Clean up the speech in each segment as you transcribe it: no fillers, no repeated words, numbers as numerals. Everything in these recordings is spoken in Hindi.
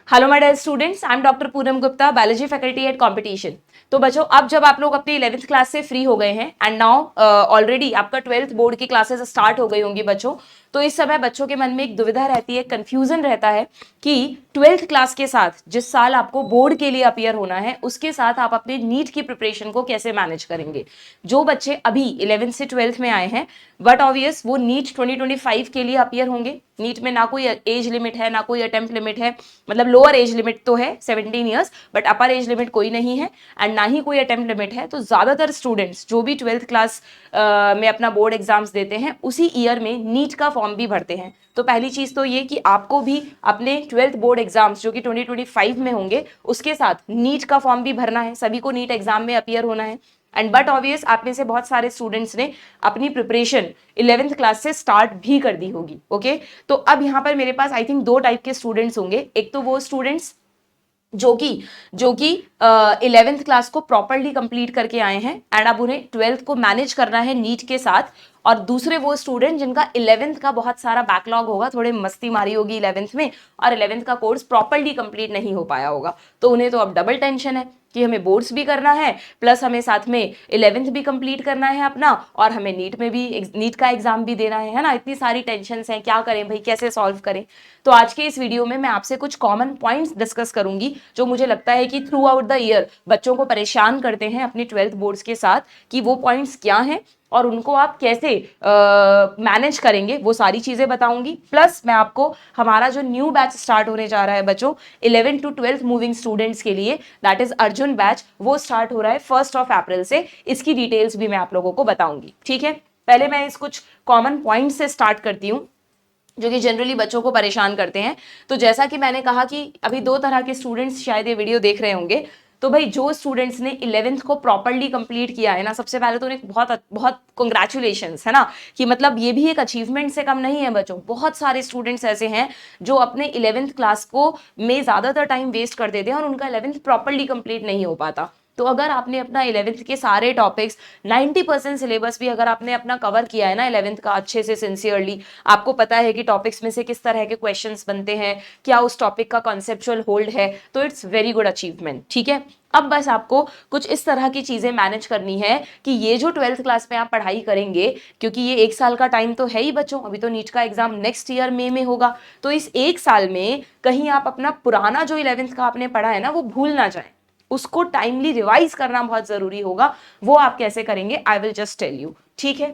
Hello my dear students, I am doctor Poonam Gupta, biology faculty at competition. तो बच्चों, अब जब आप लोग अपनी 11th क्लास से फ्री हो गए हैं एंड नाउ ऑलरेडी आपका 12th बोर्ड की क्लासेस स्टार्ट हो गई होंगी बच्चों, तो इस समय बच्चों के मन में एक दुविधा रहती है, कंफ्यूजन रहता है कि 12th क्लास के साथ जिस साल आपको बोर्ड के लिए अपीयर होना है उसके साथ आप अपने नीट की प्रिपरेशन को कैसे मैनेज करेंगे। जो बच्चे अभी 11th से 12th में आए हैं बट ऑब्वियस वो नीट 2025 के लिए अपीयर होंगे। नीट में ना कोई एज लिमिट है ना कोई अटेम्प्ट लिमिट है, मतलब लोअर एज लिमिट तो है 17 years but upper age limit कोई नहीं है एंड ना ही कोई अटेम्प्ट लिमिट है। तो ज्यादातर स्टूडेंट्स जो भी 12th क्लास में अपना बोर्ड एग्जाम्स देते हैं उसी ईयर में नीट का फॉर्म भी भरते हैं। तो पहली चीज तो ये कि आपको भी अपने 12th बोर्ड एग्जाम्स जो कि 2025 में होंगे उसके साथ नीट का फॉर्म भी भरना है, सभी को नीट एग्जाम में अपीयर होना है। एंड बट ऑब्वियस आप में से बहुत सारे स्टूडेंट्स ने अपनी प्रिपरेशन 11th क्लास से स्टार्ट भी कर दी होगी। ओके, तो अब यहाँ पर मेरे पास आई थिंक दो टाइप के स्टूडेंट्स होंगे। एक तो वो स्टूडेंट्स जो कि 11th क्लास को प्रॉपरली कंप्लीट करके आए हैं एंड अब उन्हें 12th को मैनेज करना है नीट के साथ, और दूसरे वो स्टूडेंट जिनका 11th का बहुत सारा बैकलॉग होगा, थोड़े मस्ती मारी होगी 11th में और 11th का कोर्स प्रॉपरली कंप्लीट नहीं हो पाया होगा। तो उन्हें तो अब डबल टेंशन है कि हमें बोर्ड्स भी करना है प्लस हमें साथ में 11th भी कंप्लीट करना है अपना, और हमें नीट में भी नीट का एग्जाम भी देना है ना। इतनी सारी टेंशन्स हैं, क्या करें भाई, कैसे सॉल्व करें। तो आज के इस वीडियो में मैं आपसे कुछ कॉमन पॉइंट्स डिस्कस करूंगी जो मुझे लगता है कि थ्रू आउट द ईयर बच्चों को परेशान करते हैं अपनी 12th बोर्ड्स के साथ, कि वो पॉइंट्स क्या हैं और उनको आप कैसे मैनेज करेंगे, वो सारी चीजें बताऊंगी। प्लस मैं आपको हमारा जो न्यू बैच स्टार्ट होने जा रहा है बच्चों 11 to 12 मूविंग स्टूडेंट्स के लिए, दैट इज अर्जुन बैच, वो स्टार्ट हो रहा है 1 अप्रैल से। इसकी डिटेल्स भी मैं आप लोगों को बताऊंगी। ठीक है, पहले मैं इस कुछ कॉमन पॉइंट से स्टार्ट करती हूँ जो कि जनरली बच्चों को परेशान करते हैं। तो जैसा कि मैंने कहा कि अभी दो तरह के स्टूडेंट्स शायद ये वीडियो देख रहे होंगे। तो भाई जो स्टूडेंट्स ने 11th को प्रॉपरली कंप्लीट किया है ना, सबसे पहले तो उन्हें बहुत बहुत कॉन्ग्रेचुलेशंस है ना, कि मतलब ये भी एक अचीवमेंट से कम नहीं है बच्चों। बहुत सारे स्टूडेंट्स ऐसे हैं जो अपने 11th क्लास को में ज्यादातर टाइम वेस्ट कर देते हैं और उनका 11th प्रॉपरली कंप्लीट नहीं हो पाता। तो अगर आपने अपना 11th के सारे टॉपिक्स 90% सिलेबस भी अगर आपने अपना कवर किया है ना 11th का अच्छे से सिंसियरली, आपको पता है कि टॉपिक्स में से किस तरह के क्वेश्चंस बनते हैं, क्या उस टॉपिक का कॉन्सेप्चुअल होल्ड है, तो इट्स वेरी गुड अचीवमेंट। ठीक है, अब बस आपको कुछ इस तरह की चीजें मैनेज करनी है कि ये जो 12th क्लास में आप पढ़ाई करेंगे, क्योंकि ये एक साल का टाइम तो है ही बच्चों, अभी तो नीट का एग्जाम नेक्स्ट ईयर मई में होगा। तो इस एक साल में कहीं आप अपना पुराना जो 11th का आपने पढ़ा है ना वो भूल ना जाए, उसको टाइमली रिवाइज करना बहुत जरूरी होगा। वो आप कैसे करेंगे, I will just tell you. ठीक है,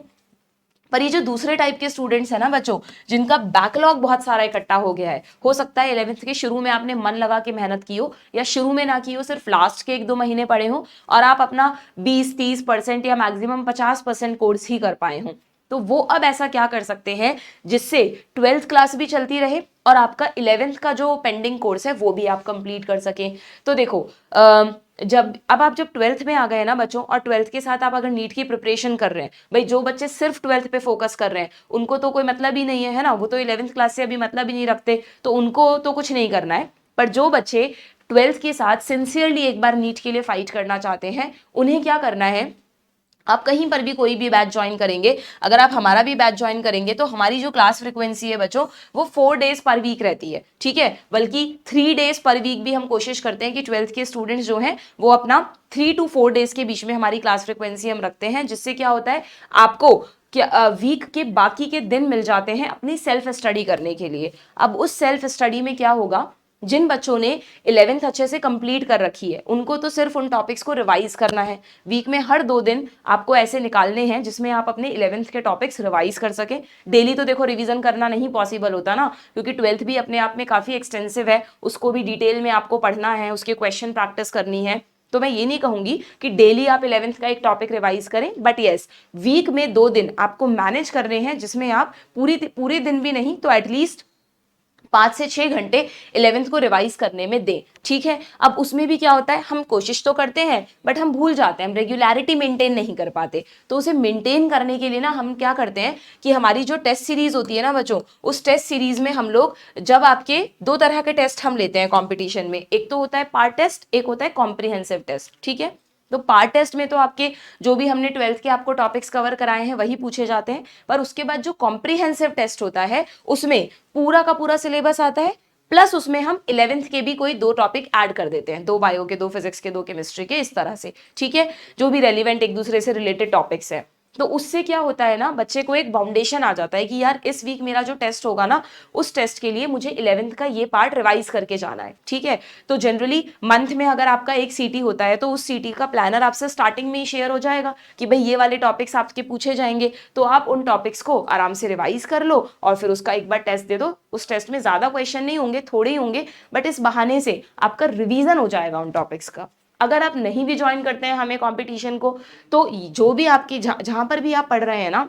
पर ये जो दूसरे टाइप के स्टूडेंट्स है ना बच्चों, जिनका बैकलॉग बहुत सारा इकट्ठा हो गया है, हो सकता है 11th के शुरू में आपने मन लगा के मेहनत की हो, या शुरू में ना की हो, सिर्फ लास्ट के 1-2 महीने पढ़े हो और आप अपना 20-30% या मैक्सिमम 50% कोर्स ही कर पाए हो। तो वो अब ऐसा क्या कर सकते हैं जिससे 12th क्लास भी चलती रहे और आपका 11th का जो पेंडिंग कोर्स है वो भी आप कंप्लीट कर सकें। तो देखो, अब आप जब 12th में आ गए ना बच्चों, और 12th के साथ आप अगर नीट की प्रिपरेशन कर रहे हैं, भाई जो बच्चे सिर्फ 12th पे फोकस कर रहे हैं उनको तो कोई मतलब ही नहीं है ना, वो तो 11th क्लास से अभी मतलब ही नहीं रखते, तो उनको तो कुछ नहीं करना है। पर जो बच्चे 12th के साथ सिंसियरली एक बार नीट के लिए फाइट करना चाहते हैं, उन्हें क्या करना है, आप कहीं पर भी कोई भी बैच ज्वाइन करेंगे, अगर आप हमारा भी बैच ज्वाइन करेंगे तो हमारी जो क्लास फ्रिक्वेंसी है बच्चों वो 4 डेज पर वीक रहती है। ठीक है, बल्कि 3 डेज पर वीक भी हम कोशिश करते हैं कि 12th के स्टूडेंट्स जो हैं वो अपना 3 to 4 डेज के बीच में हमारी क्लास फ्रिक्वेंसी हम रखते हैं, जिससे क्या होता है आपको वीक के बाकी के दिन मिल जाते हैं अपनी सेल्फ स्टडी करने के लिए। अब उस सेल्फ स्टडी में क्या होगा, जिन बच्चों ने 11th अच्छे से कंप्लीट कर रखी है उनको तो सिर्फ उन टॉपिक्स को रिवाइज करना है। वीक में हर 2 दिन आपको ऐसे निकालने हैं जिसमें आप अपने 11th के टॉपिक्स रिवाइज कर सकें। डेली तो देखो रिवीजन करना नहीं पॉसिबल होता ना, क्योंकि 12th भी अपने आप में काफी एक्सटेंसिव है, उसको भी डिटेल में आपको पढ़ना है, उसके क्वेश्चन प्रैक्टिस करनी है। तो मैं ये नहीं कहूंगी कि डेली आप 11th का एक टॉपिक रिवाइज करें, बट यस वीक में 2 दिन आपको मैनेज करने हैं जिसमें आप पूरे दिन भी नहीं तो एटलीस्ट 5 से 6 घंटे 11th को रिवाइज करने में दें। ठीक है, अब उसमें भी क्या होता है, हम कोशिश तो करते हैं बट हम भूल जाते हैं, हम रेगुलरिटी मेंटेन नहीं कर पाते। तो उसे मेंटेन करने के लिए ना हम क्या करते हैं कि हमारी जो टेस्ट सीरीज होती है ना बच्चों, उस टेस्ट सीरीज में हम लोग जब आपके 2 तरह के टेस्ट हम लेते हैं कंपटीशन में, एक तो होता है पार्ट टेस्ट, एक होता है कॉम्प्रिहेंसिव टेस्ट। ठीक है, तो पार्ट टेस्ट में तो आपके जो भी हमने 12th के आपको टॉपिक्स कवर कराए हैं वही पूछे जाते हैं, पर उसके बाद जो कॉम्प्रिहेंसिव टेस्ट होता है उसमें पूरा का पूरा सिलेबस आता है, प्लस उसमें हम 11th के भी कोई 2 टॉपिक ऐड कर देते हैं, 2 बायो के, 2 फिजिक्स के, 2 केमिस्ट्री के, इस तरह से, ठीक है, जो भी रेलिवेंट एक दूसरे से रिलेटेड टॉपिक्स है। तो उससे क्या होता है ना, बच्चे को एक बाउंडेशन आ जाता है कि यार इस वीक मेरा जो टेस्ट होगा ना, उस टेस्ट के लिए मुझे 11th का ये पार्ट रिवाइज करके जाना है, ठीक है। तो जनरली मंथ में अगर आपका एक सीटी होता है तो उस सीटी का प्लानर आपसे स्टार्टिंग में ही शेयर हो जाएगा कि भाई ये वाले टॉपिक्स आपके पूछे जाएंगे, तो आप उन टॉपिक्स को आराम से रिवाइज कर लो और फिर उसका एक बार टेस्ट दे दो। उस टेस्ट में ज्यादा क्वेश्चन नहीं होंगे, थोड़े ही होंगे, बट इस बहाने से आपका रिवीजन हो जाएगा उन टॉपिक्स का। अगर आप नहीं भी ज्वाइन करते हैं हमें कंपटीशन को, तो जो भी आपकी जहां पर भी आप पढ़ रहे हैं ना,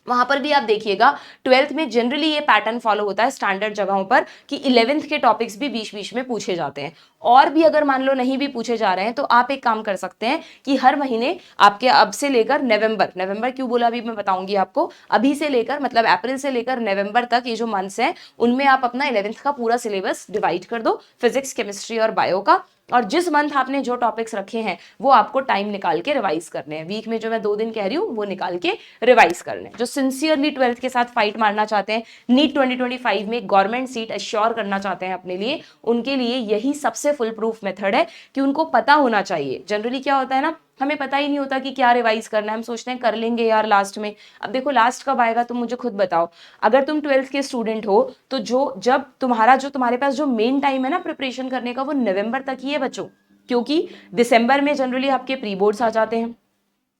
वहां पर भी आप देखिएगा 12th में जनरली ये पैटर्न फॉलो होता है स्टैंडर्ड जगहों पर कि 11th के टॉपिक्स भी बीच बीच में पूछे जाते हैं। और भी अगर मान लो नहीं भी पूछे जा रहे हैं तो आप एक काम कर सकते हैं कि हर महीने आपके अब से लेकर नवंबर क्यों बोला अभी मैं बताऊंगी आपको, अभी से लेकर मतलब अप्रैल से लेकर नवंबर तक ये जो मंथ्स हैं उनमें आप अपना 11th का पूरा सिलेबस डिवाइड कर दो, फिजिक्स, केमिस्ट्री और बायो का, और जिस मंथ आपने जो टॉपिक्स रखे हैं वो आपको टाइम निकाल के रिवाइज करने हैं। वीक में जो मैं 2 दिन कह रही हूँ वो निकाल के रिवाइज करने हैं। जो सिंसियरली 12th के साथ फाइट मारना चाहते हैं, नीट 2025 में गवर्नमेंट सीट अश्योर करना चाहते हैं अपने लिए, उनके लिए यही सबसे फुल प्रूफ मेथड है कि उनको पता होना चाहिए। जनरली क्या होता है ना, हमें पता ही नहीं होता कि क्या रिवाइज करना है, हम सोचते हैं कर लेंगे यार लास्ट में। अब देखो लास्ट कब आएगा तुम मुझे खुद बताओ। अगर तुम 12th के स्टूडेंट हो तो जब तुम्हारे पास जो मेन टाइम है ना प्रिपरेशन करने का, वो नवंबर तक ही है बच्चों, क्योंकि दिसंबर में जनरली आपके प्री बोर्ड्स आ जाते हैं,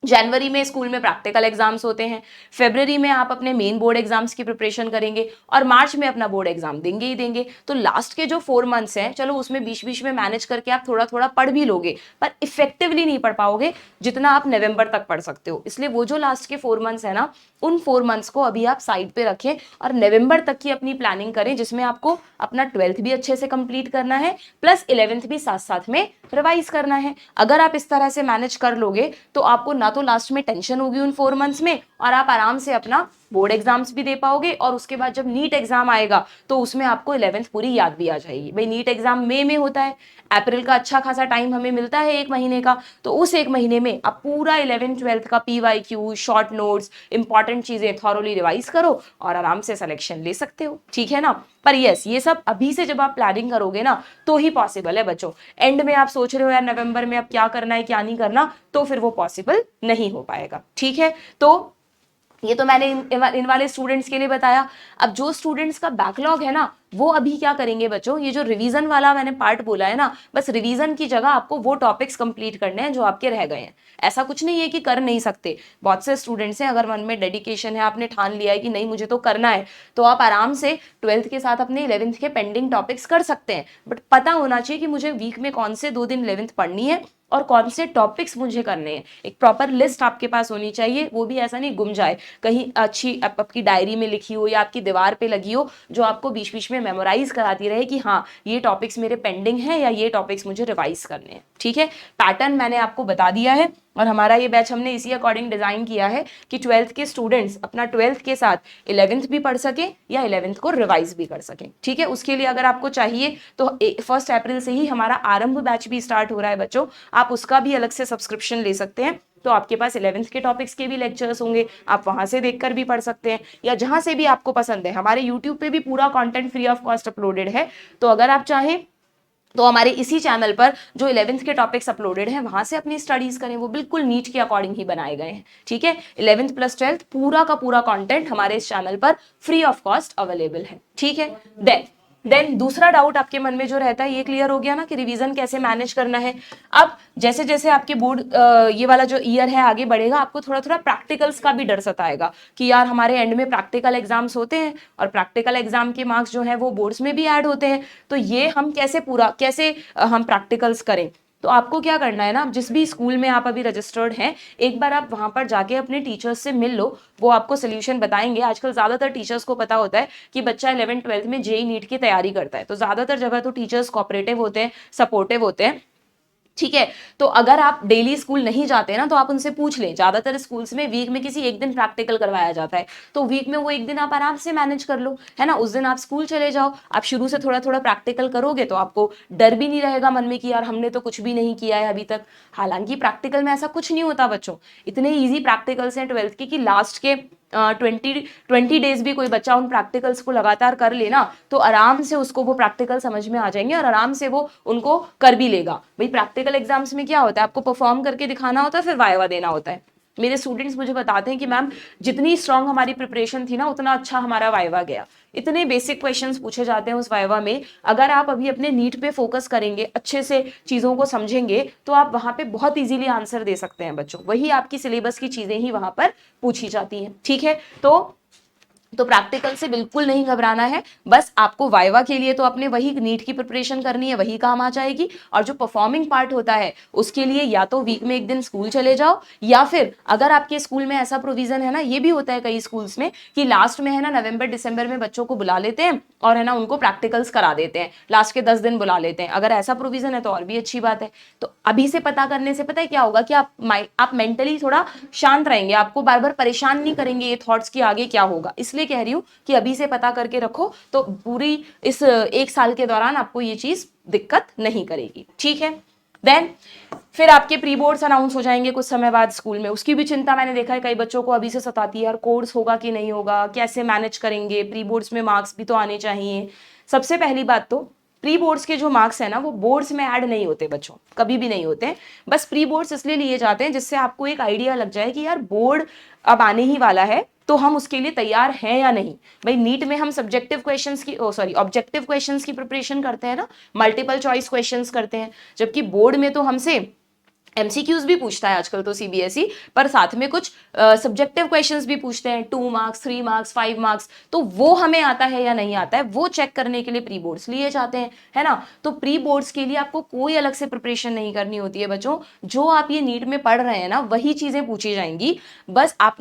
जनवरी में स्कूल में प्रैक्टिकल एग्जाम्स होते हैं, फरवरी में आप अपने मेन बोर्ड एग्जाम्स की प्रिपरेशन करेंगे और मार्च में अपना बोर्ड एग्जाम देंगे ही देंगे। तो लास्ट के जो 4 मंथ्स हैं, चलो उसमें बीच बीच में मैनेज करके आप थोड़ा थोड़ा पढ़ भी लोगे, पर इफेक्टिवली नहीं पढ़ पाओगे जितना आप नवंबर तक पढ़ सकते हो। इसलिए वो जो लास्ट के 4 मंथ्स है ना, उन 4 मंथ्स को अभी आप साइड पे रखें और नवंबर तक की अपनी प्लानिंग करें, जिसमें आपको अपना 12th भी अच्छे से कंप्लीट करना है प्लस 11th भी साथ साथ में रिवाइज करना है। अगर आप इस तरह से मैनेज कर लोगे तो आपको ना तो लास्ट में टेंशन होगी उन 4 मंथ्स में, और आप आराम से अपना बोर्ड एग्जाम्स भी दे पाओगे, और उसके बाद जब नीट एग्जाम आएगा तो उसमें आपको 11th पूरी याद भी आ जाएगी। भाई नीट एग्जाम मई में होता है, अप्रैल का अच्छा खासा टाइम हमें मिलता है 1 महीने का, तो उस 1 महीने में आप पूरा 11th 12th का PYQ, शॉर्ट नोट्स, इंपॉर्टेंट चीजें थॉरोली रिवाइज करो और आराम से सिलेक्शन ले सकते हो, ठीक है ना। पर यस, ये सब अभी से जब आप प्लानिंग करोगे ना तो ही पॉसिबल है बच्चों। एंड में आप सोच रहे हो यार नवंबर में अब क्या करना है क्या नहीं करना, तो फिर वो पॉसिबल नहीं हो पाएगा, ठीक है। तो ये तो मैंने इन वाले स्टूडेंट्स के लिए बताया। अब जो स्टूडेंट्स का बैकलॉग है ना, वो अभी क्या करेंगे बच्चों, ये जो रिवीजन वाला मैंने पार्ट बोला है ना, बस रिवीजन की जगह आपको वो टॉपिक्स कंप्लीट करने हैं जो आपके रह गए हैं। ऐसा कुछ नहीं है कि कर नहीं सकते, बहुत से स्टूडेंट्स हैं, अगर मन में डेडिकेशन है, आपने ठान लिया है कि नहीं मुझे तो करना है, तो आप आराम से 12th के साथ अपने 11th के पेंडिंग टॉपिक्स कर सकते हैं। बट पता होना चाहिए कि मुझे वीक में कौन से 2 दिन 11th पढ़नी है और कौन से टॉपिक्स मुझे करने हैं। एक प्रॉपर लिस्ट आपके पास होनी चाहिए, वो भी ऐसा नहीं गुम जाए कहीं, अच्छी आपकी डायरी में लिखी हो या आपकी दीवार पे लगी हो, जो आपको बीच बीच में मेमोराइज कराती रहे कि हाँ ये टॉपिक्स मेरे पेंडिंग हैं या ये टॉपिक्स मुझे रिवाइज करने हैं, ठीक है। पैटर्न मैंने आपको बता दिया है, और हमारा ये बैच हमने इसी अकॉर्डिंग डिजाइन किया है कि 12th के स्टूडेंट्स अपना 12th के साथ 11th भी पढ़ सके या 11th को रिवाइज भी कर सकें, ठीक है। उसके लिए अगर आपको चाहिए तो 1 अप्रैल से ही हमारा आरंभ बैच भी स्टार्ट हो रहा है बच्चों, आप उसका भी अलग से सब्सक्रिप्शन ले सकते हैं। तो आपके पास 11th के टॉपिक्स के भी लेक्चर्स होंगे, आप वहां से देखकर भी पढ़ सकते हैं, या जहां से भी आपको पसंद है। हमारे यूट्यूब पे भी पूरा content free of cost uploaded है, तो अगर आप चाहें तो हमारे इसी चैनल पर जो 11th के टॉपिक्स अपलोडेड हैं वहां से अपनी स्टडीज करें, वो बिल्कुल नीट के अकॉर्डिंग ही बनाए गए हैं, ठीक है। 11th प्लस 12th पूरा का पूरा कंटेंट हमारे इस चैनल पर फ्री ऑफ कॉस्ट अवेलेबल है, ठीक है। देन दूसरा डाउट आपके मन में जो रहता है, ये क्लियर हो गया ना कि रिवीजन कैसे मैनेज करना है। अब जैसे जैसे आपके बोर्ड ये वाला जो ईयर है आगे बढ़ेगा, आपको थोड़ा थोड़ा प्रैक्टिकल्स का भी डर सताएगा कि यार हमारे एंड में प्रैक्टिकल एग्जाम्स होते हैं और प्रैक्टिकल एग्जाम के मार्क्स जो है वो बोर्ड्स में भी ऐड होते हैं, तो ये हम कैसे हम प्रैक्टिकल्स करें। तो आपको क्या करना है ना, जिस भी स्कूल में आप अभी रजिस्टर्ड हैं, एक बार आप वहां पर जाके अपने टीचर्स से मिल लो, वो आपको सोल्यूशन बताएंगे। आजकल ज्यादातर टीचर्स को पता होता है कि बच्चा 11th 12th में जेई नीट की तैयारी करता है, तो ज्यादातर जगह तो टीचर्स कोऑपरेटिव होते हैं, सपोर्टिव होते हैं, ठीक है। तो अगर आप डेली स्कूल नहीं जाते ना, तो आप उनसे पूछ लें। ज्यादातर स्कूल्स में वीक में किसी एक दिन प्रैक्टिकल करवाया जाता है, तो वीक में वो एक दिन आप आराम से मैनेज कर लो, है ना। उस दिन आप स्कूल चले जाओ, आप शुरू से थोड़ा थोड़ा प्रैक्टिकल करोगे तो आपको डर भी नहीं रहेगा मन में कि यार हमने तो कुछ भी नहीं किया है अभी तक। हालांकि प्रैक्टिकल में ऐसा कुछ नहीं होता बच्चों, इतने ईजी प्रैक्टिकल्स हैं 12th के कि लास्ट के 20 डेज भी कोई बच्चा उन प्रैक्टिकल्स को लगातार कर लेना तो आराम से उसको वो प्रैक्टिकल समझ में आ जाएंगे और आराम से वो उनको कर भी लेगा। भाई प्रैक्टिकल एग्जाम्स में क्या होता है, आपको परफॉर्म करके दिखाना होता है, फिर वाइवा देना होता है। मेरे स्टूडेंट्स मुझे बताते हैं कि मैम जितनी स्ट्रांग हमारी प्रिपरेशन थी ना उतना अच्छा हमारा वाइवा गया। इतने बेसिक क्वेश्चंस पूछे जाते हैं उस वाइवा में। अगर आप अभी अपने नीट पे फोकस करेंगे, अच्छे से चीजों को समझेंगे तो आप वहां पे बहुत इजीली आंसर दे सकते हैं बच्चों। वही आपकी सिलेबस की चीजें ही वहां पर पूछी जाती हैं, ठीक है। तो प्रैक्टिकल से बिल्कुल नहीं घबराना है, बस आपको वाइवा के लिए तो अपने वही नीट की प्रिपरेशन करनी है, वही काम आ जाएगी। और जो परफॉर्मिंग पार्ट होता है उसके लिए या तो वीक में एक दिन स्कूल चले जाओ, या फिर अगर आपके स्कूल में ऐसा प्रोविजन है ना, ये भी होता है कई स्कूल्स में कि लास्ट में है ना नवंबर दिसंबर में बच्चों को बुला लेते हैं और है ना उनको प्रैक्टिकल्स करा देते हैं, लास्ट के 10 दिन बुला लेते हैं। अगर ऐसा प्रोविजन है तो और भी अच्छी बात है। तो अभी से पता करने से पता है क्या होगा कि आप मेंटली थोड़ा शांत रहेंगे, आपको बार बार परेशान नहीं करेंगे ये थॉट्स कि आगे क्या होगा। इसलिए कह रही हूं कि अभी से पता करके रखो तो पूरी इस एक साल के दौरान आपको ये चीज दिक्कत नहीं करेगी, ठीक है। देन फिर आपके प्री बोर्ड्स अनाउंस हो जाएंगे कुछ समय बाद स्कूल में। उसकी भी चिंता मैंने देखा है कई बच्चों को अभी से सताती है, यार कोर्स होगा कि नहीं होगा, कैसे मैनेज करेंगे, प्री बोर्ड्स में मार्क्स भी तो आने चाहिए। सबसे पहली बात तो प्री बोर्ड्स के जो मार्क्स है ना वो बोर्ड्स में ऐड नहीं होते बच्चों, कभी भी नहीं होते। बस प्री बोर्ड्स इसलिए लिए जाते हैं जिससे आपको एक आइडिया लग जाए कि यार बोर्ड अब आने ही वाला है तो हम उसके लिए तैयार हैं या नहीं। भाई नीट में हम सब्जेक्टिव क्वेश्चंस की ऑब्जेक्टिव क्वेश्चंस की प्रिपरेशन करते हैं ना, मल्टीपल चॉइस क्वेश्चंस करते हैं, जबकि बोर्ड में तो हमसे एमसीक्यूज भी पूछता है आजकल तो सीबीएसई, पर साथ में कुछ सब्जेक्टिव क्वेश्चंस भी पूछते हैं, 2 मार्क्स 3 मार्क्स 5 मार्क्स। तो वो हमें आता है या नहीं आता है वो चेक करने के लिए प्री बोर्ड्स लिए जाते हैं, है ना। तो प्री बोर्ड्स के लिए आपको कोई अलग से प्रिपरेशन नहीं करनी होती है बच्चों, जो आप ये नीट में पढ़ रहे हैं ना वही चीजें पूछी जाएंगी। बस आप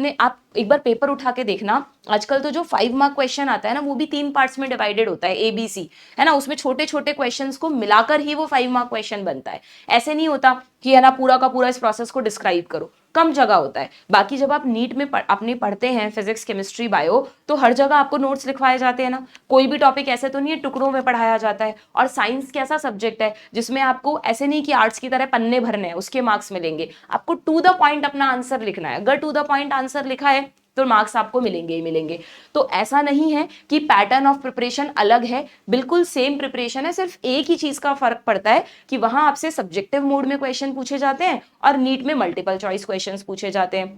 एक बार पेपर उठा के देखना, आजकल तो जो 5 मार्क क्वेश्चन आता है ना वो भी 3 पार्ट्स में डिवाइडेड होता है, ABC, है ना। उसमें छोटे छोटे क्वेश्चंस को मिलाकर ही वो 5 मार्क क्वेश्चन बनता है। ऐसे नहीं होता कि है ना पूरा का पूरा इस प्रोसेस को डिस्क्राइब करो, कम जगह होता है। बाकी जब आप नीट में अपने पढ़ते हैं फिजिक्स केमिस्ट्री बायो तो हर जगह आपको नोट्स लिखवाए जाते हैं ना, कोई भी टॉपिक ऐसे तो नहीं है टुकड़ों में पढ़ाया जाता है। और साइंस कैसा सब्जेक्ट है जिसमें आपको ऐसे नहीं कि आर्ट्स की तरह पन्ने भरने हैं उसके मार्क्स मिलेंगे, आपको टू द पॉइंट अपना आंसर लिखना है। अगर टू द पॉइंट आंसर लिखा है तो मार्क्स आपको मिलेंगे ही मिलेंगे। तो ऐसा नहीं है कि पैटर्न ऑफ प्रिपरेशन अलग है, बिल्कुल सेम प्रिपरेशन है, सिर्फ एक ही चीज का फर्क पड़ता है कि वहां आपसे सब्जेक्टिव मोड में क्वेश्चन पूछे जाते हैं और नीट में मल्टीपल चॉइस क्वेश्चंस पूछे जाते हैं।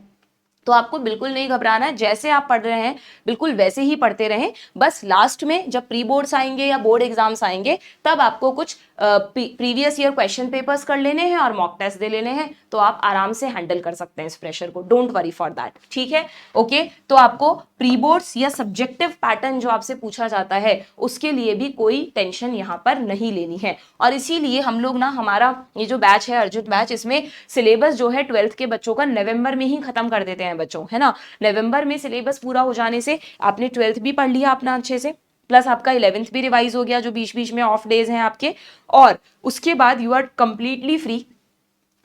तो आपको बिल्कुल नहीं घबराना है, जैसे आप पढ़ रहे हैं बिल्कुल वैसे ही पढ़ते रहें। बस लास्ट में जब प्री बोर्ड्स आएंगे या बोर्ड एग्जाम्स आएंगे तब आपको कुछ प्रीवियस ईयर क्वेश्चन पेपर्स कर लेने हैं और मॉक टेस्ट दे लेने हैं, तो आप आराम से हैंडल कर सकते हैं इस प्रेशर को। डोंट वरी फॉर दैट, ठीक है। ओके, तो आपको प्री बोर्ड्स या सब्जेक्टिव पैटर्न जो आपसे पूछा जाता है उसके लिए भी कोई टेंशन यहाँ पर नहीं लेनी है। और इसीलिए हम लोग ना, हमारा ये जो बैच है अर्जुन बैच, इसमें सिलेबस जो है 12th के बच्चों का नवंबर में ही खत्म कर देते हैं बच्चों, है ना। नवंबर में सिलेबस पूरा हो जाने से आपने 12th भी पढ़ लिया अपना अच्छे से, प्लस आपका 11th भी रिवाइज हो गया जो बीच बीच में ऑफ डेज हैं आपके, और उसके बाद यू आर कंप्लीटली फ्री।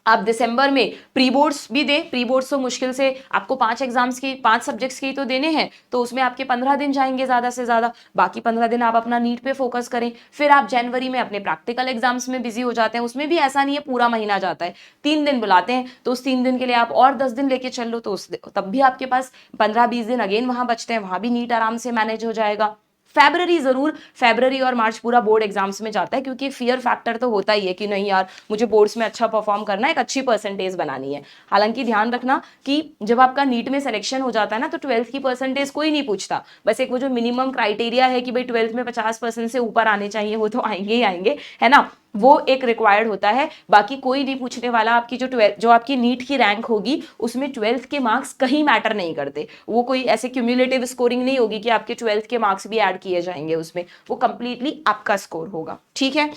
आप दिसंबर में प्री बोर्ड्स भी दे, प्री बोर्ड्स तो मुश्किल से आपको 5 एग्जाम्स की 5 सब्जेक्ट्स के ही तो देने हैं, तो उसमें आपके 15 दिन जाएंगे ज्यादा से ज्यादा, बाकी 15 दिन आप अपना नीट पे फोकस करें। फिर आप जनवरी में अपने प्रैक्टिकल एग्जाम्स में बिजी हो जाते हैं, उसमें भी ऐसा नहीं है पूरा महीना जाता है, 3 दिन बुलाते हैं, तो उस 3 दिन के लिए आप और 10 दिन लेके चल लो, तो तब भी आपके पास 15-20 दिन अगेन वहां बचते हैं, वहां भी नीट आराम से मैनेज हो जाएगा। फरवरी और मार्च पूरा बोर्ड एग्जाम्स में जाता है, क्योंकि फियर फैक्टर तो होता ही है कि नहीं यार मुझे बोर्ड्स में अच्छा परफॉर्म करना है, एक अच्छी परसेंटेज बनानी है। हालांकि ध्यान रखना कि जब आपका नीट में सिलेक्शन हो जाता है ना तो 12th की परसेंटेज कोई नहीं पूछता, बस एक वो जो मिनिमम क्राइटेरिया है कि भाई 12th में 50% से ऊपर आने चाहिए, वो तो आएंगे ही आएंगे, है ना, वो एक रिक्वायर्ड होता है। बाकी कोई नहीं पूछने वाला। आपकी जो आपकी नीट की रैंक होगी उसमें 12th के मार्क्स कहीं मैटर नहीं करते, वो कोई ऐसे क्यूमुलेटिव स्कोरिंग नहीं होगी कि आपके 12th के मार्क्स भी ऐड किए जाएंगे उसमें, वो कंप्लीटली आपका स्कोर होगा, ठीक है।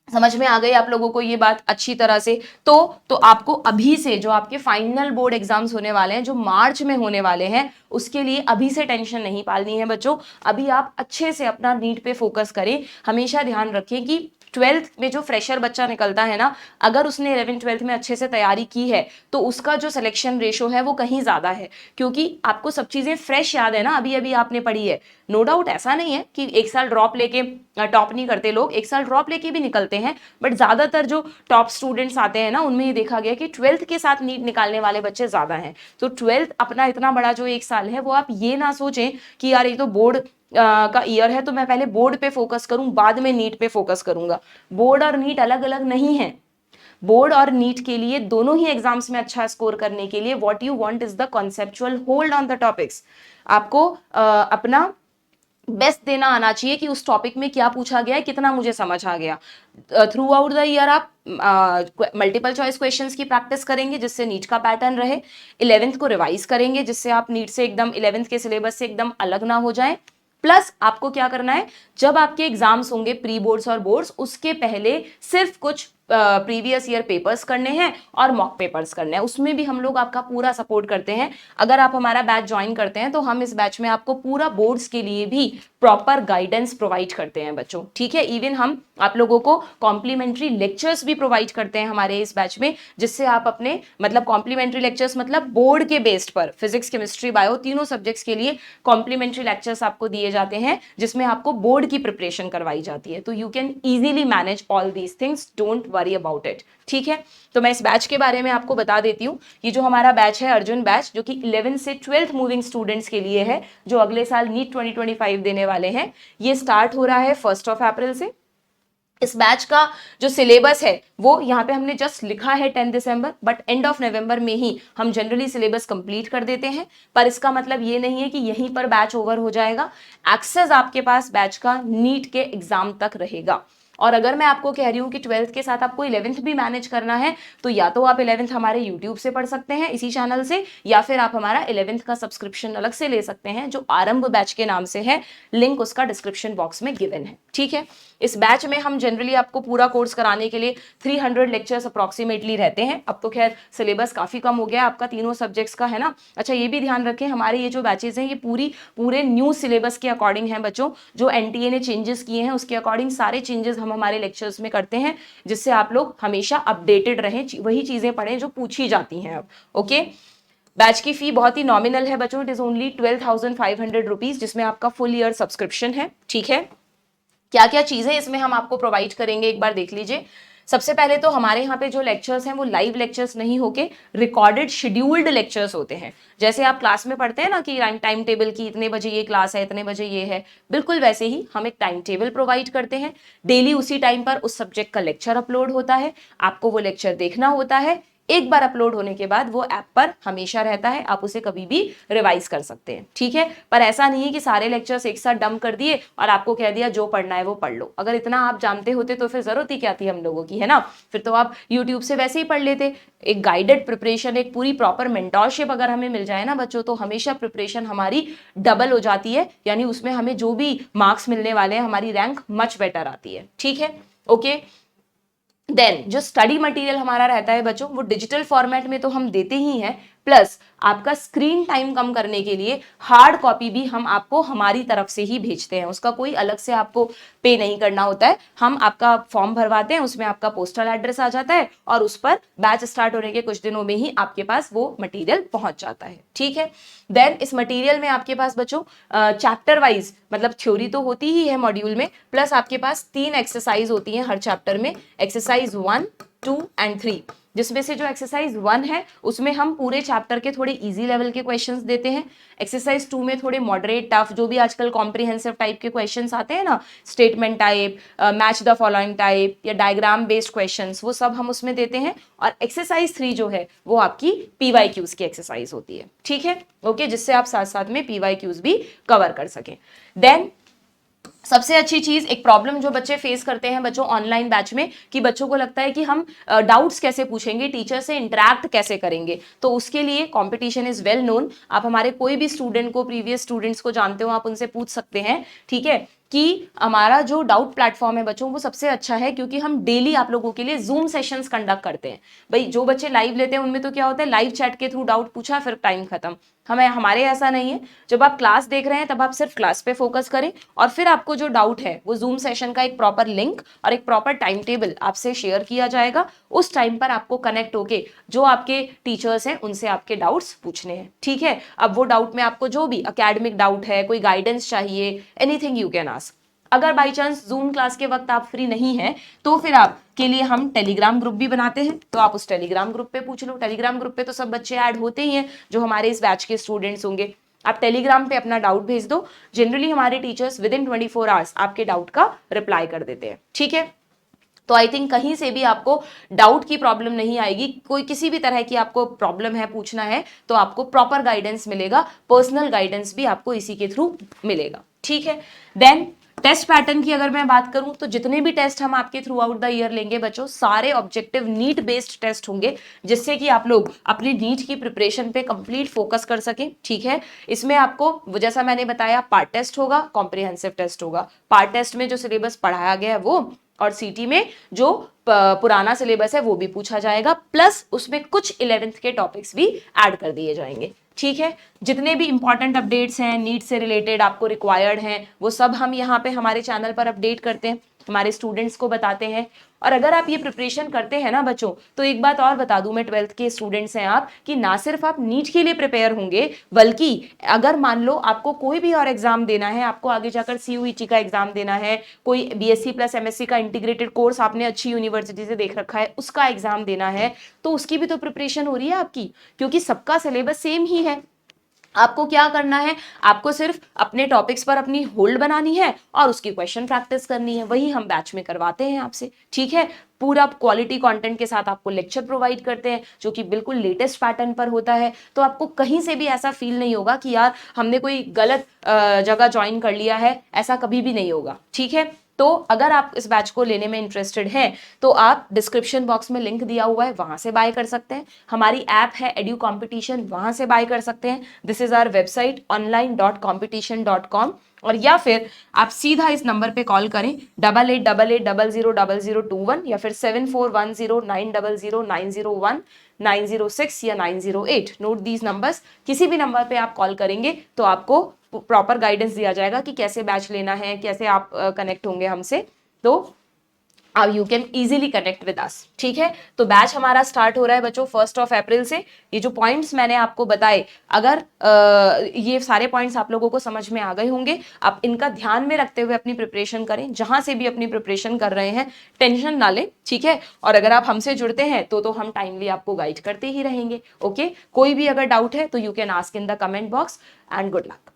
समझ में आ गई आप लोगों को ये बात अच्छी तरह से। तो आपको अभी से जो आपके फाइनल बोर्ड एग्जाम्स होने वाले हैं जो मार्च में होने वाले हैं, उसके लिए अभी से टेंशन नहीं पालनी है बच्चों। अभी आप अच्छे से अपना नीट पे फोकस करें। हमेशा ध्यान रखें कि ट्वेल्थ में जो फ्रेशर बच्चा निकलता है ना, अगर उसने 11th-12th में अच्छे से तैयारी की है तो उसका जो सिलेक्शन रेशो है वो कहीं ज्यादा है, क्योंकि आपको सब चीजें फ्रेश याद है ना, अभी अभी आपने पढ़ी है। नो डाउट ऐसा नहीं है कि एक साल ड्रॉप लेके टॉप नहीं करते लोग, एक साल ड्रॉप लेके भी निकलते हैं, बट ज्यादातर जो टॉप स्टूडेंट्स आते हैं ना उनमें ये देखा गया कि ट्वेल्थ के साथ नीट निकालने वाले बच्चे ज्यादा हैं। तो ट्वेल्थ अपना इतना बड़ा जो एक साल है वो आप ये ना सोचें कि यार ये तो बोर्ड का ईयर है तो मैं पहले बोर्ड पे फोकस करूं बाद में नीट पे फोकस करूंगा। बोर्ड और नीट अलग अलग नहीं है। बोर्ड और नीट के लिए दोनों ही एग्जाम्स में अच्छा स्कोर करने के लिए what you want is the conceptual hold on the topics. आपको अपना बेस्ट देना आना चाहिए कि उस टॉपिक में क्या पूछा गया है, कितना मुझे समझ आ गया। थ्रू आउट द ईयर आप मल्टीपल चॉइस क्वेश्चंस की प्रैक्टिस करेंगे जिससे नीट का पैटर्न रहे। 11th को रिवाइज करेंगे जिससे आप नीट से एकदम 11th के सिलेबस से एकदम अलग ना हो जाएं। प्लस आपको क्या करना है, जब आपके एग्जाम्स होंगे प्री बोर्ड्स और बोर्ड्स, उसके पहले सिर्फ कुछ प्रीवियस ईयर पेपर्स करने हैं और मॉक पेपर्स करने हैं, उसमें भी हम लोग आपका पूरा सपोर्ट करते हैं। अगर आप हमारा बैच ज्वाइन करते हैं तो हम इस बैच में आपको पूरा बोर्ड्स के लिए भी प्रॉपर गाइडेंस प्रोवाइड करते हैं बच्चों, ठीक है। इवन हम आप लोगों को कॉम्प्लीमेंट्री लेक्चर्स भी प्रोवाइड करते हैं हमारे इस बैच में, जिससे आप अपने मतलब कॉम्प्लीमेंट्री लेक्चर्स मतलब बोर्ड के बेस्ड पर फिजिक्स केमिस्ट्री बायो तीनों सब्जेक्ट्स के लिए कॉम्प्लीमेंट्री लेक्चर्स आपको दिए जाते हैं जिसमें आपको बोर्ड की प्रिपरेशन करवाई जाती है। तो you can easily manage all these things, don't worry about it, ठीक है। तो मैं इस बैच के बारे में आपको बता देती हूँ। ये जो हमारा बैच है अर्जुन बैच, जो कि 11 से 12th मूविंग स्टूडेंट्स के लिए है, जो अगले साल नीट 2025 देने वाले हैं, ये स्टार्ट हो रहा है 1 अप्रैल से। इस बैच का जो सिलेबस है वो यहाँ पे हमने जस्ट लिखा है 10 दिसंबर, बट एंड ऑफ नवंबर में ही हम जनरली सिलेबस कंप्लीट कर देते हैं। पर इसका मतलब ये नहीं है कि यहीं पर बैच ओवर हो जाएगा। एक्सेस आपके पास बैच का नीट के एग्जाम तक रहेगा। और अगर मैं आपको कह रही हूँ कि 12th के साथ आपको 11th भी मैनेज करना है तो या तो आप 11th हमारे यूट्यूब से पढ़ सकते हैं इसी चैनल से, या फिर आप हमारा 11th का सब्सक्रिप्शन अलग से ले सकते हैं जो आरंभ बैच के नाम से है, लिंक उसका डिस्क्रिप्शन बॉक्स में गिवन है, ठीक है। इस बैच में हम जनरली आपको पूरा कोर्स कराने के लिए 300 लेक्चर्स अप्रॉक्सीमेटली रहते हैं। अब तो खैर सिलेबस काफी कम हो गया आपका तीनों सब्जेक्ट्स का, है ना। अच्छा ये भी ध्यान रखें हमारे ये जो बैचेस हैं ये पूरे न्यू सिलेबस के अकॉर्डिंग हैं बच्चों, जो एनटीए ने चेंजेस किए हैं उसके अकॉर्डिंग सारे चेंजेस हम हमारे लेक्चर्स में करते हैं, जिससे आप लोग हमेशा अपडेटेड रहें, वही चीजें पढ़ें जो पूछी जाती हैं अब, ओके। बैच की फी बहुत ही नॉमिनल है बच्चों, इट इज ओनली 12,500 रुपीज, जिसमें आपका फुल ईयर सब्सक्रिप्शन है, ठीक है। क्या क्या चीजें इसमें हम आपको प्रोवाइड करेंगे एक बार देख लीजिए। सबसे पहले तो हमारे यहाँ पे जो लेक्चर्स हैं वो लाइव लेक्चर्स नहीं होके रिकॉर्डेड शेड्यूल्ड लेक्चर्स होते हैं। जैसे आप क्लास में पढ़ते हैं ना कि टाइम टेबल की इतने बजे ये क्लास है, इतने बजे ये है, बिल्कुल वैसे ही हम एक टाइम टेबल प्रोवाइड करते हैं। डेली उसी टाइम पर उस सब्जेक्ट का लेक्चर अपलोड होता है, आपको वो लेक्चर देखना होता है। एक बार अपलोड होने के बाद वो ऐप पर हमेशा रहता है, आप उसे कभी भी रिवाइज कर सकते हैं, ठीक है। पर ऐसा नहीं है कि सारे लेक्चर्स एक साथ डंप कर दिए और आपको कह दिया जो पढ़ना है वो पढ़ लो। अगर इतना आप जानते होते तो फिर जरूरत ही क्या थी हम लोगों की, है ना। फिर तो आप यूट्यूब से वैसे ही पढ़ लेते। एक गाइडेड प्रिपरेशन, एक पूरी प्रॉपर मेंटोरशिप अगर हमें मिल जाए ना बच्चों, तो हमेशा प्रिपरेशन हमारी डबल हो जाती है, यानी उसमें हमें जो भी मार्क्स मिलने वाले हैं हमारी रैंक मच बेटर आती है, ठीक है, ओके। देन जो स्टडी मटेरियल हमारा रहता है बच्चों वो डिजिटल फॉर्मेट में तो हम देते ही हैं, प्लस आपका स्क्रीन टाइम कम करने के लिए हार्ड कॉपी भी हम आपको हमारी तरफ से ही भेजते हैं, उसका कोई अलग से आपको पे नहीं करना होता है। हम आपका फॉर्म भरवाते हैं, उसमें आपका पोस्टल एड्रेस आ जाता है और उस पर बैच स्टार्ट होने के कुछ दिनों में ही आपके पास वो मटेरियल पहुंच जाता है, ठीक है। देन इस मटेरियल में आपके पास बच्चों चैप्टर वाइज मतलब थ्योरी तो होती ही है मॉड्यूल में, प्लस आपके पास 3 एक्सरसाइज होती हैं हर चैप्टर में, एक्सरसाइज 1, 2 एंड 3, जिसमें से जो एक्सरसाइज 1 है उसमें हम पूरे चैप्टर के थोड़े इजी लेवल के क्वेश्चंस देते हैं। एक्सरसाइज 2 में थोड़े मॉडरेट टफ, जो भी आजकल कॉम्प्रिहेंसिव टाइप के क्वेश्चंस आते हैं ना, statement type, match the following type या डायग्राम बेस्ड क्वेश्चंस, वो सब हम उसमें देते हैं। और एक्सरसाइज 3 जो है वो आपकी PYQs की एक्सरसाइज होती है, ठीक है, ओके, जिससे आप साथ साथ में PYQs भी कवर कर सकें। देन सबसे अच्छी चीज, एक प्रॉब्लम जो बच्चे फेस करते हैं बच्चों ऑनलाइन बैच में, कि बच्चों को लगता है कि हम डाउट्स कैसे पूछेंगे, टीचर से इंटरेक्ट कैसे करेंगे। तो उसके लिए कंपटीशन इज वेल नोन, आप हमारे कोई भी स्टूडेंट को, प्रीवियस स्टूडेंट्स को जानते हो, आप उनसे पूछ सकते हैं, ठीक है, कि हमारा जो डाउट प्लेटफॉर्म है बच्चों वो सबसे अच्छा है, क्योंकि हम डेली आप लोगों के लिए जूम सेशंस कंडक्ट करते हैं। भाई जो बच्चे लाइव लेते हैं उनमें तो क्या होता है, लाइव चैट के थ्रू डाउट पूछा फिर टाइम खत्म। हमारे ऐसा नहीं है। जब आप क्लास देख रहे हैं तब आप सिर्फ क्लास पे फोकस करें, और फिर आपको जो डाउट है वो जूम सेशन का एक प्रॉपर लिंक और एक प्रॉपर टाइम टेबल आपसे शेयर किया जाएगा। उस टाइम पर आपको कनेक्ट होके जो आपके टीचर्स हैं उनसे आपके डाउट्स पूछने हैं, ठीक है। अब वो डाउट में आपको जो भी एकेडमिक डाउट है, कोई गाइडेंस चाहिए, एनीथिंग यू कैन आस्क। अगर बाई चांस जूम क्लास के वक्त आप फ्री नहीं हैं तो फिर आपके लिए हम टेलीग्राम ग्रुप भी बनाते हैं, तो आप उस टेलीग्राम ग्रुप पे पूछ लो। टेलीग्राम ग्रुप पे तो सब बच्चे ऐड होते ही हैं जो हमारे इस बैच के स्टूडेंट्स होंगे। आप टेलीग्राम पे अपना डाउट भेज दो, जनरली हमारे टीचर्स विद इन 24 आवर्स आपके डाउट का रिप्लाई कर देते हैं, ठीक है। तो आई थिंक कहीं से भी आपको डाउट की प्रॉब्लम नहीं आएगी। कोई किसी भी तरह की आपको प्रॉब्लम है, पूछना है, तो आपको प्रॉपर गाइडेंस मिलेगा, पर्सनल गाइडेंस भी आपको इसी के थ्रू मिलेगा, ठीक है। देन टेस्ट पैटर्न की अगर मैं बात करूं तो जितने भी टेस्ट हम आपके थ्रू आउट द ईयर लेंगे बच्चों, सारे ऑब्जेक्टिव नीट बेस्ड टेस्ट होंगे, जिससे कि आप लोग अपनी नीट की प्रिपरेशन पे कंप्लीट फोकस कर सके, ठीक है। इसमें आपको जैसा मैंने बताया पार्ट टेस्ट होगा, कॉम्प्रिहेंसिव टेस्ट होगा। पार्ट टेस्ट में जो सिलेबस पढ़ाया गया है वो, और सीटी में जो पुराना सिलेबस है वो भी पूछा जाएगा, प्लस उसमें कुछ 11th के टॉपिक्स भी ऐड कर दिए जाएंगे, ठीक है। जितने भी इंपॉर्टेंट अपडेट्स हैं नीट से रिलेटेड आपको रिक्वायर्ड हैं वो सब हम यहाँ पे हमारे चैनल पर अपडेट करते हैं, हमारे स्टूडेंट्स को बताते हैं। और अगर आप ये प्रिपरेशन करते हैं ना बच्चों, तो एक बात और बता दूं मैं, 12th के स्टूडेंट्स हैं आप, कि ना सिर्फ आप नीट के लिए प्रिपेयर होंगे, बल्कि अगर मान लो आपको कोई भी और एग्जाम देना है, आपको आगे जाकर सीयूईटी का एग्जाम देना है, कोई बीएससी प्लस एमएससी का इंटीग्रेटेड कोर्स आपने अच्छी यूनिवर्सिटी से देख रखा है उसका एग्जाम देना है, तो उसकी भी तो प्रिपरेशन हो रही है आपकी, क्योंकि सबका सिलेबस सेम ही है। आपको क्या करना है, आपको सिर्फ अपने टॉपिक्स पर अपनी होल्ड बनानी है और उसकी क्वेश्चन प्रैक्टिस करनी है, वही हम बैच में करवाते हैं आपसे, ठीक है। पूरा क्वालिटी कंटेंट के साथ आपको लेक्चर प्रोवाइड करते हैं जो कि बिल्कुल लेटेस्ट पैटर्न पर होता है, तो आपको कहीं से भी ऐसा फील नहीं होगा कि यार हमने कोई गलत जगह ज्वाइन कर लिया है, ऐसा कभी भी नहीं होगा, ठीक है। तो अगर आप इस बैच को लेने में इंटरेस्टेड हैं तो आप डिस्क्रिप्शन बॉक्स में लिंक दिया हुआ है, वहां से बाय कर सकते हैं। हमारी ऐप है एड्यू कॉम्पिटिशन, वहां से बाय कर सकते हैं। This is our website online.competition.com, और या फिर आप सीधा इस नंबर पे कॉल करें 8888000021 या फिर 7410900901 906 या 908। नोट दीज नंबर्स, किसी भी नंबर पे आप कॉल करेंगे तो आपको प्रॉपर गाइडेंस दिया जाएगा कि कैसे बैच लेना है, कैसे आप कनेक्ट होंगे हमसे, तो you can easily connect with us, ठीक है। तो बैच हमारा स्टार्ट हो रहा है बच्चों 1 अप्रैल से। ये जो पॉइंट्स मैंने आपको बताए, अगर ये सारे पॉइंट्स आप लोगों को समझ में आ गए होंगे, आप इनका ध्यान में रखते हुए अपनी प्रिपरेशन करें। जहां से भी अपनी प्रिपरेशन कर रहे हैं टेंशन ना लें, ठीक है। और अगर आप हमसे जुड़ते हैं तो हम टाइमली आपको गाइड करते ही रहेंगे, ओके। कोई भी अगर डाउट है तो you can ask in the comment box, and good luck.